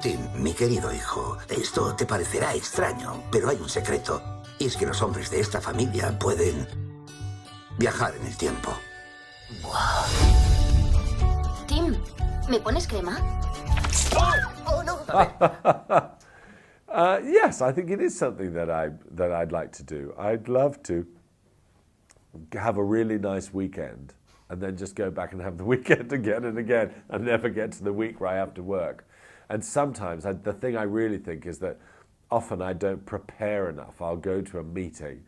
Tim, mi querido hijo, esto te parecerá extraño, pero hay un secreto. Y es que los hombres de esta familia pueden viajar en el tiempo. Wow. Tim, ¿me pones crema? Oh, no. Yes, I think it is something that I'd like to do. I'd love to have a really nice weekend and then just go back and have the weekend again and again and never get to the week where I have to work. And sometimes the thing I really think is that often I don't prepare enough. I'll go to a meeting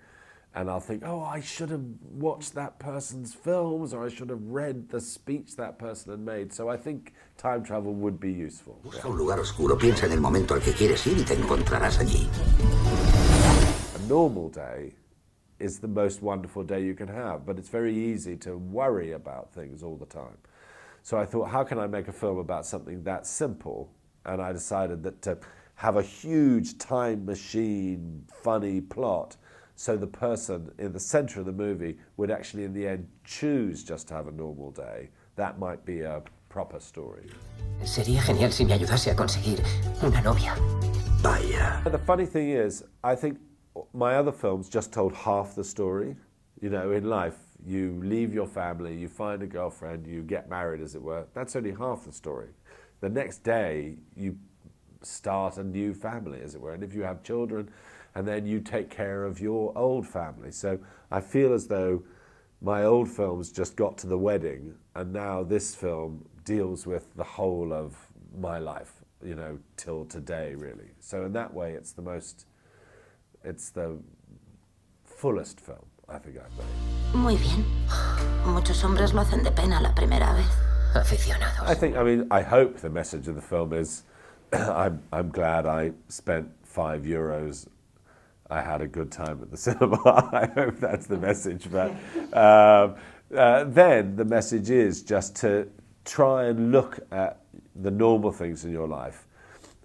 and I'll think, oh, I should have watched that person's films, or I should have read the speech that person had made. So I think time travel would be useful. Busca un lugar oscuro, piensa en el momento al que quieres ir y te encontrarás allí. A normal day is the most wonderful day you can have, but it's very easy to worry about things all the time. So I thought, how can I make a film about something that simple? And I decided that to have a huge time machine, funny plot, so the person in the center of the movie would actually in the end choose just to have a normal day. That might be a proper story. Sería genial si me ayudase a conseguir una novia. Vaya. The funny thing is, I think my other films just told half the story. You know, in life, you leave your family, you find a girlfriend, you get married, as it were. That's only half the story. The next day, you start a new family, as it were. And if you have children, and then you take care of your old family. So I feel as though my old films just got to the wedding, and now this film deals with the whole of my life, you know, till today, really. So in that way, it's the fullest film I think I've made. Muy bien. Muchos hombres lo hacen de pena la primera vez. Aficionados. I hope the message of the film is, I'm glad I spent €5. I had a good time at the cinema. I hope that's the message. But then the message is just to try and look at the normal things in your life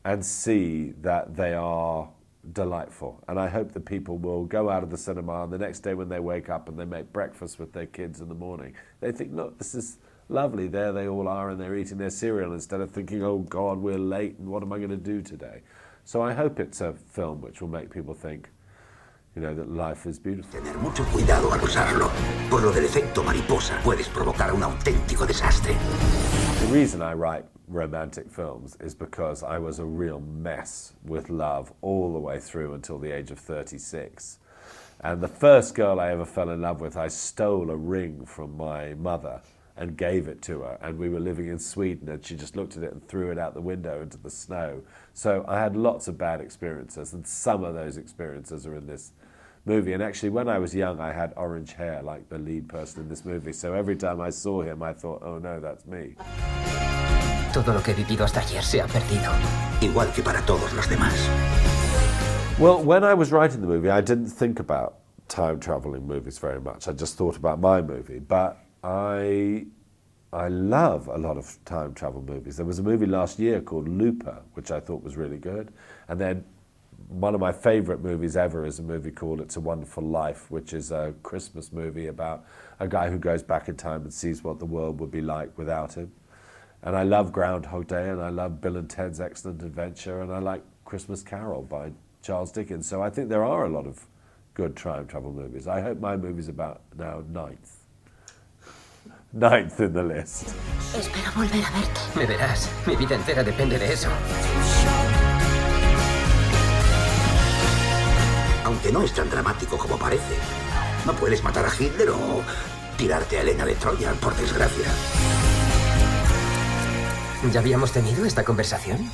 and see that they are delightful. And I hope that people will go out of the cinema and the next day when they wake up and they make breakfast with their kids in the morning, they think, look, this is lovely. There they all are and they're eating their cereal instead of thinking, oh God, we're late and what am I going to do today? So I hope it's a film which will make people think, you know, that life is beautiful. Tener mucho cuidado al usarlo. Por lo del efecto mariposa, puedes provocar un auténtico desastre. The reason I write romantic films is because I was a real mess with love all the way through until the age of 36. And the first girl I ever fell in love with, I stole a ring from my mother and gave it to her, and we were living in Sweden and she just looked at it and threw it out the window into the snow. So I had lots of bad experiences, and some of those experiences are in this movie. And actually when I was young I had orange hair like the lead person in this movie, so every time I saw him I thought, oh no, that's me. Todo lo que he vivido hasta ayer se ha perdido. Igual que para todos los demás. Well, when I was writing the movie I didn't think about time traveling movies very much. I just thought about my movie, but I love a lot of time travel movies. There was a movie last year called Looper, which I thought was really good. And then one of my favorite movies ever is a movie called It's a Wonderful Life, which is a Christmas movie about a guy who goes back in time and sees what the world would be like without him. And I love Groundhog Day, and I love Bill and Ted's Excellent Adventure, and I like Christmas Carol by Charles Dickens. So I think there are a lot of good time travel movies. I hope my movie's about now ninth in the list. Espero volver a verte. Me verás, mi vida entera depende de eso. Aunque no es tan dramático como parece. No puedes matar a Hitler o tirarte a Helena de Troya, por desgracia. ¿Ya habíamos tenido esta conversación?